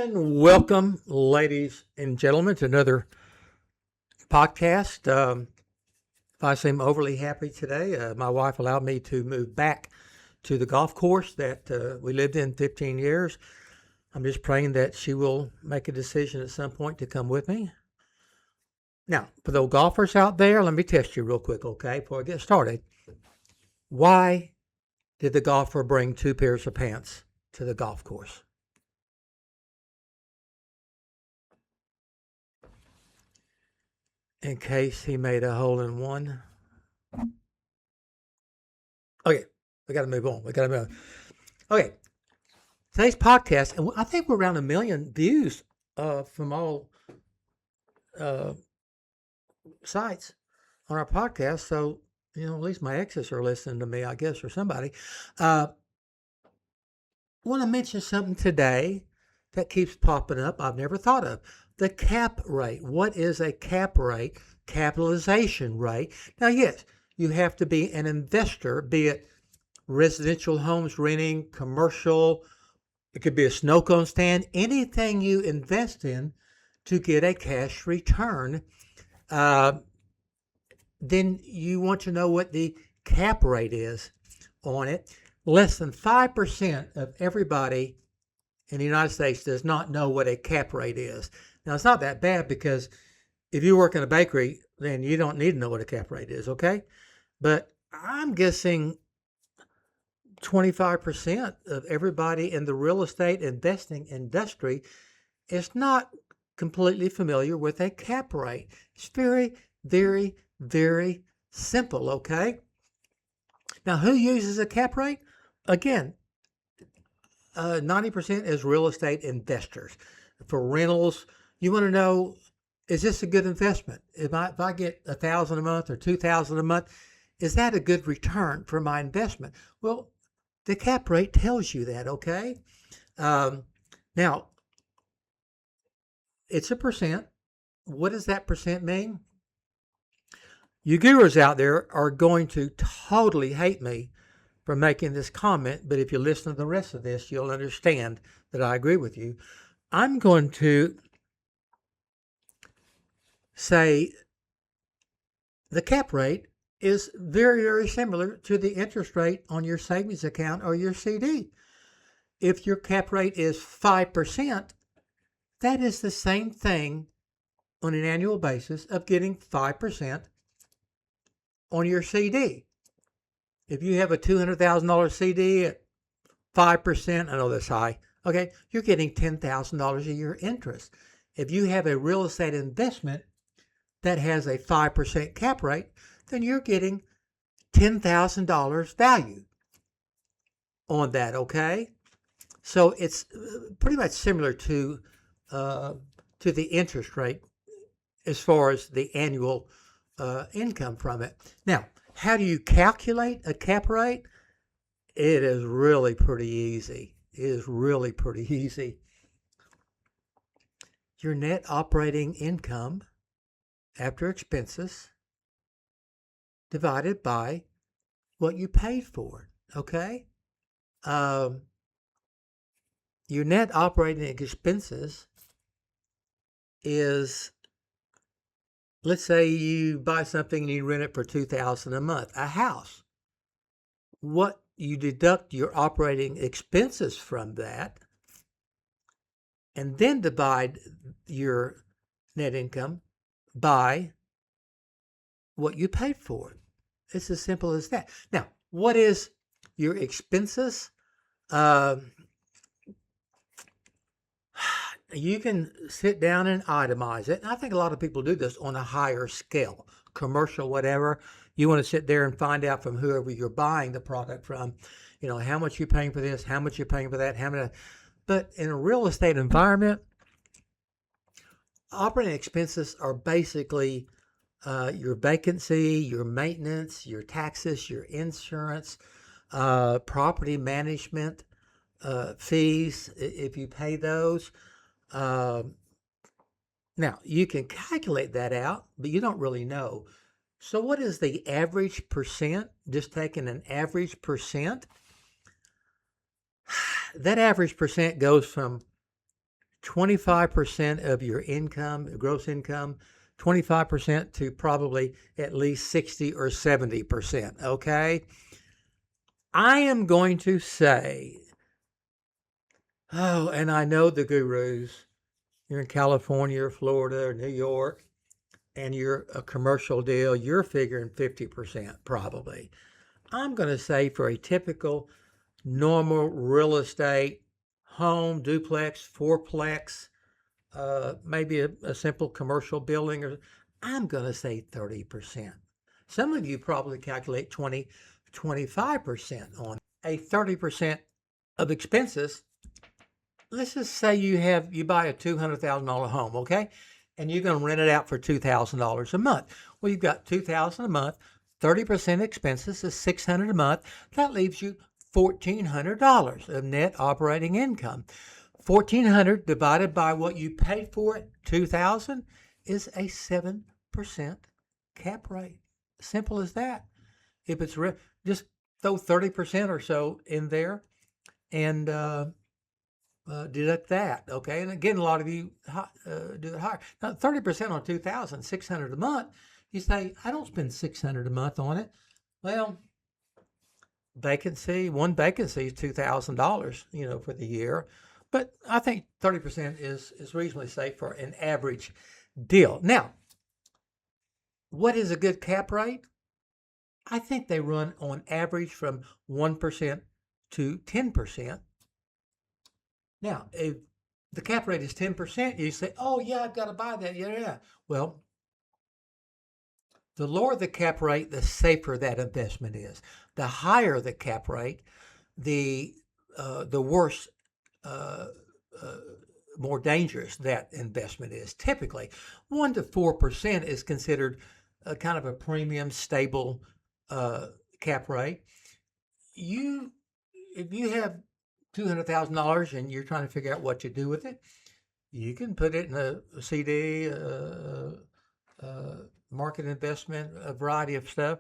And welcome, ladies and gentlemen, to another podcast. If I seem overly happy today, my wife allowed me to move back to the golf course that we lived in 15 years. I'm just praying that she will make a decision at some point to come with me. Now, for those golfers out there, let me test you real quick, okay, before I get started. Why did the golfer bring two pairs of pants to the golf course? In case he made a hole in one. Okay, we got to move on. Okay, today's podcast, and I think we're around 1 million views from all sites on our podcast. So, at least my exes are listening to me, I guess, or somebody. I want to mention something today that keeps popping up I've never thought of. The cap rate. What is a cap rate? Capitalization rate. Now, yes, you have to be an investor, be it residential homes, renting, commercial. It could be a snow cone stand, anything you invest in to get a cash return. Then you want to know what the cap rate is on it. Less than 5% of everybody in the United States does not know what a cap rate is. Now, it's not that bad because if you work in a bakery, then you don't need to know what a cap rate is, okay? But I'm guessing 25% of everybody in the real estate investing industry is not completely familiar with a cap rate. It's very, very, very simple, okay? Now, who uses a cap rate? Again, 90% is real estate investors. For rentals, you want to know, is this a good investment? If I get $1,000 a month or $2,000 a month, is that a good return for my investment? Well, the cap rate tells you that, okay? Now, it's a percent. What does that percent mean? You gurus out there are going to totally hate me for making this comment, but if you listen to the rest of this, you'll understand that I agree with you. I'm going to say the cap rate is very, very similar to the interest rate on your savings account or your CD. If your cap rate is 5%, that is the same thing on an annual basis of getting 5% on your CD. If you have a $200,000 CD at 5%, I know that's high, okay, you're getting $10,000 a year interest. If you have a real estate investment that has a 5% cap rate, then you're getting $10,000 value on that, okay? So it's pretty much similar to the interest rate as far as the annual income from it. Now, how do you calculate a cap rate? It is really pretty easy. Your net operating income after expenses divided by what you paid for it, okay? Your net operating expenses is, let's say you buy something and you rent it for $2,000 a month, a house. What you deduct your operating expenses from that, and then divide your net income by what you paid for it. It's as simple as that. Now, what is your expenses? You can sit down and itemize it. And I think a lot of people do this on a higher scale, commercial, whatever. You want to sit there and find out from whoever you're buying the product from, how much you're paying for this, how much you're paying for that, how many. But in a real estate environment, operating expenses are basically your vacancy, your maintenance, your taxes, your insurance, property management fees, if you pay those. Now, you can calculate that out, but you don't really know. So what is the average percent? Just taking an average percent. That average percent goes from 25% of your income, gross income, 25% to probably at least 60 or 70%. Okay. I am going to say, oh, and I know the gurus. You're in California or Florida or New York, and you're a commercial deal, you're figuring 50% probably. I'm going to say for a typical normal real estate home, duplex, fourplex, maybe a simple commercial building, or I'm going to say 30%. Some of you probably calculate 25% on a 30% of expenses. Let's just say you buy a $200,000 home, okay? And you're going to rent it out for $2,000 a month. Well, you've got $2,000 a month, 30% expenses is $600 a month. That leaves you $1,400 of net operating income. $1,400 divided by what you paid for it, $2,000, is a 7% cap rate. Simple as that. If it's just throw 30% or so in there and deduct that, okay? And again, a lot of you do it higher. Now, 30% on $2,000, $600 a month. You say, I don't spend $600 a month on it. Well, one vacancy is $2,000, for the year. But I think 30% is reasonably safe for an average deal. Now, what is a good cap rate? I think they run on average from 1% to 10%. Now, if the cap rate is 10%, you say, oh, yeah, I've got to buy that. Yeah. Well, the lower the cap rate, the safer that investment is. The higher the cap rate, the worse, more dangerous that investment is. Typically, 1 to 4% is considered a kind of a premium, stable cap rate. If you have $200,000 and you're trying to figure out what to do with it, you can put it in a CD, market investment, a variety of stuff.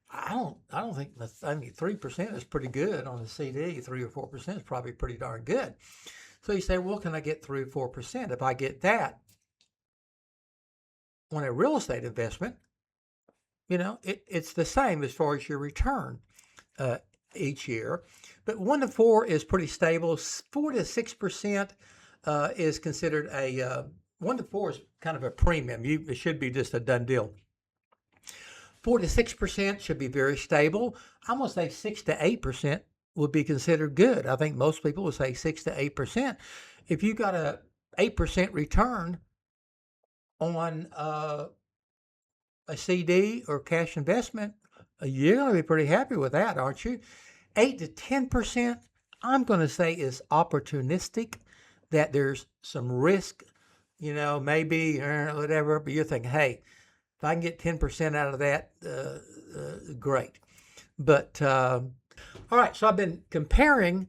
I don't think 3% is pretty good on a CD. 3 or 4% is probably pretty darn good. So you say, well, can I get 3 or 4%? If I get that on a real estate investment, it's the same as far as your return each year. But 1 to 4 is pretty stable. 4 to 6% is considered 1 to 4 is kind of a premium. It should be just a done deal. 4 to 6% should be very stable. I'm going to say 6 to 8% would be considered good. I think most people would say 6 to 8%. If you got a 8% return on a CD or cash investment, you're going to be pretty happy with that, aren't you? 8 to 10%, I'm going to say is opportunistic, that there's some risk, maybe whatever, but you're thinking, hey, if I can get 10% out of that, great. But, all right, so I've been comparing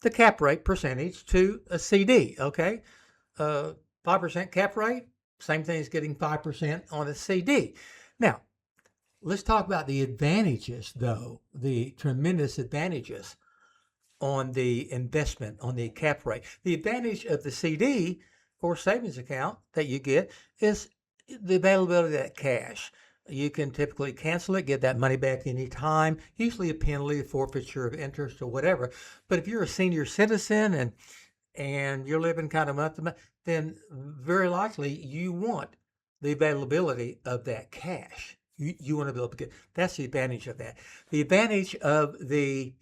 the cap rate percentage to a CD, okay? 5% cap rate, same thing as getting 5% on a CD. Now, let's talk about the advantages, though, the tremendous advantages on the investment, on the cap rate. The advantage of the CD or savings account that you get is the availability of that cash. You can typically cancel it, get that money back anytime, usually a penalty, a forfeiture of interest or whatever. But if you're a senior citizen and you're living kind of month to month, then very likely you want the availability of that cash. You want to be able to get, that's the advantage of that. The advantage of the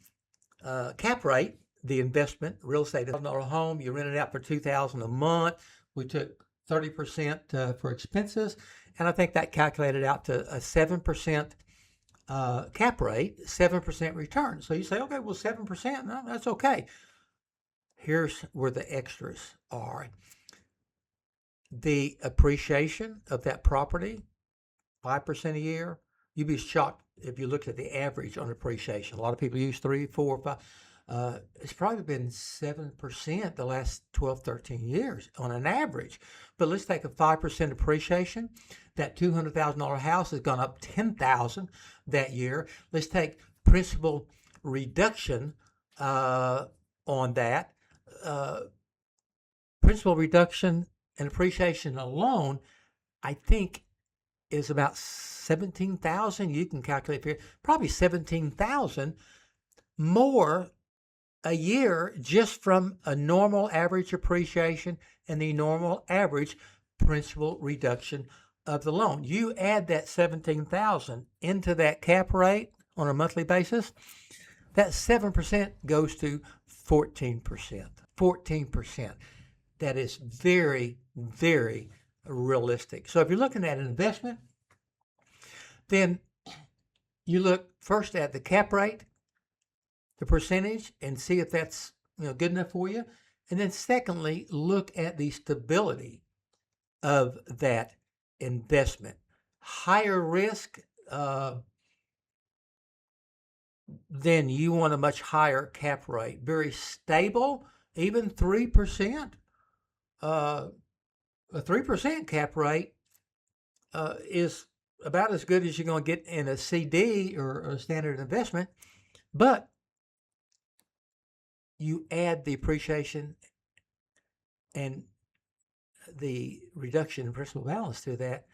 cap rate, the investment, real estate, $1,000 home, you rent it out for $2,000 a month. We took 30% for expenses, and I think that calculated out to a 7% cap rate, 7% return. So you say, okay, well, 7%, no, that's okay. Here's where the extras are. The appreciation of that property, 5% a year. You'd be shocked if you looked at the average on appreciation. A lot of people use 3, 4, 5. It's probably been 7% the last 12, 13 years on an average. But let's take a 5% appreciation. That $200,000 house has gone up $10,000 that year. Let's take principal reduction on that. principal reduction and appreciation alone, I think, is about 17,000. You can calculate here, probably 17,000 more a year just from a normal average appreciation and the normal average principal reduction of the loan. You add that 17,000 into that cap rate on a monthly basis, that 7% goes to 14%. 14%. That is very, very realistic. So if you're looking at an investment, then you look first at the cap rate, the percentage, and see if that's good enough for you. And then secondly, look at the stability of that investment. Higher risk, then you want a much higher cap rate. Very stable, even 3%. A 3% cap rate is about as good as you're going to get in a CD or a standard investment, but you add the appreciation and the reduction in principal balance to that,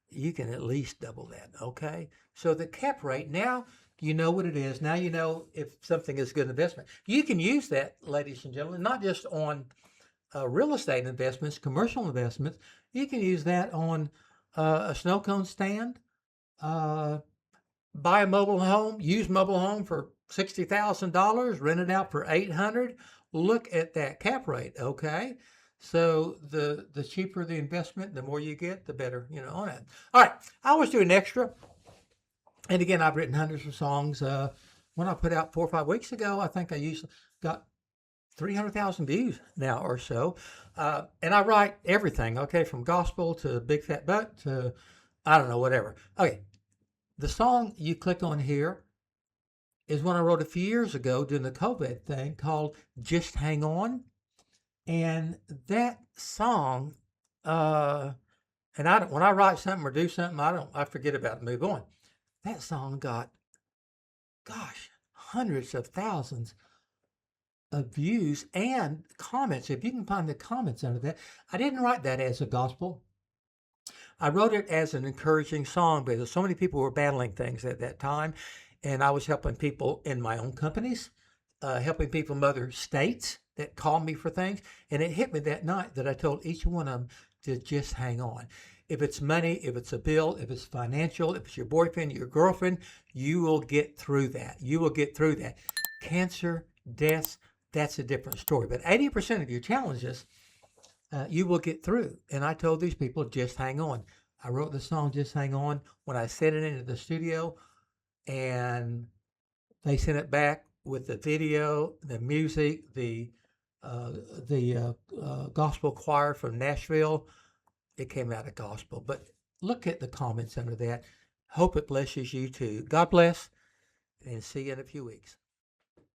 you can at least double that, okay? So the cap rate, now you know what it is. Now you know if something is a good investment. You can use that, ladies and gentlemen, not just on real estate investments, commercial investments. You can use that on a snow cone stand, buy a mobile home, use mobile home for $60,000, rent it out for $800. Look at that cap rate, okay? So the cheaper the investment, the more you get, the better, on it. All right, I always do an extra. And again, I've written hundreds of songs. When I put out 4 or 5 weeks ago, I think I got 300,000 views now or so. And I write everything, okay, from gospel to Big Fat Butt to, I don't know, whatever. Okay, the song you click on here is one I wrote a few years ago during the COVID thing called Just Hang On. And that song, and when I write something or do something, I forget about it, move on. That song got, hundreds of thousands of views and comments. If you can find the comments under that, I didn't write that as a gospel. I wrote it as an encouraging song because so many people were battling things at that time. And I was helping people in my own companies, helping people in other states that called me for things. And it hit me that night that I told each one of them to just hang on. If it's money, if it's a bill, if it's financial, if it's your boyfriend, your girlfriend, you will get through that. You will get through that. Cancer, deaths, that's a different story. But 80% of your challenges, you will get through. And I told these people, just hang on. I wrote the song, Just Hang On, when I sent it into the studio. And they sent it back with the video, the music, the gospel choir from Nashville. It came out of gospel. But look at the comments under that. Hope it blesses you too. God bless, and see you in a few weeks.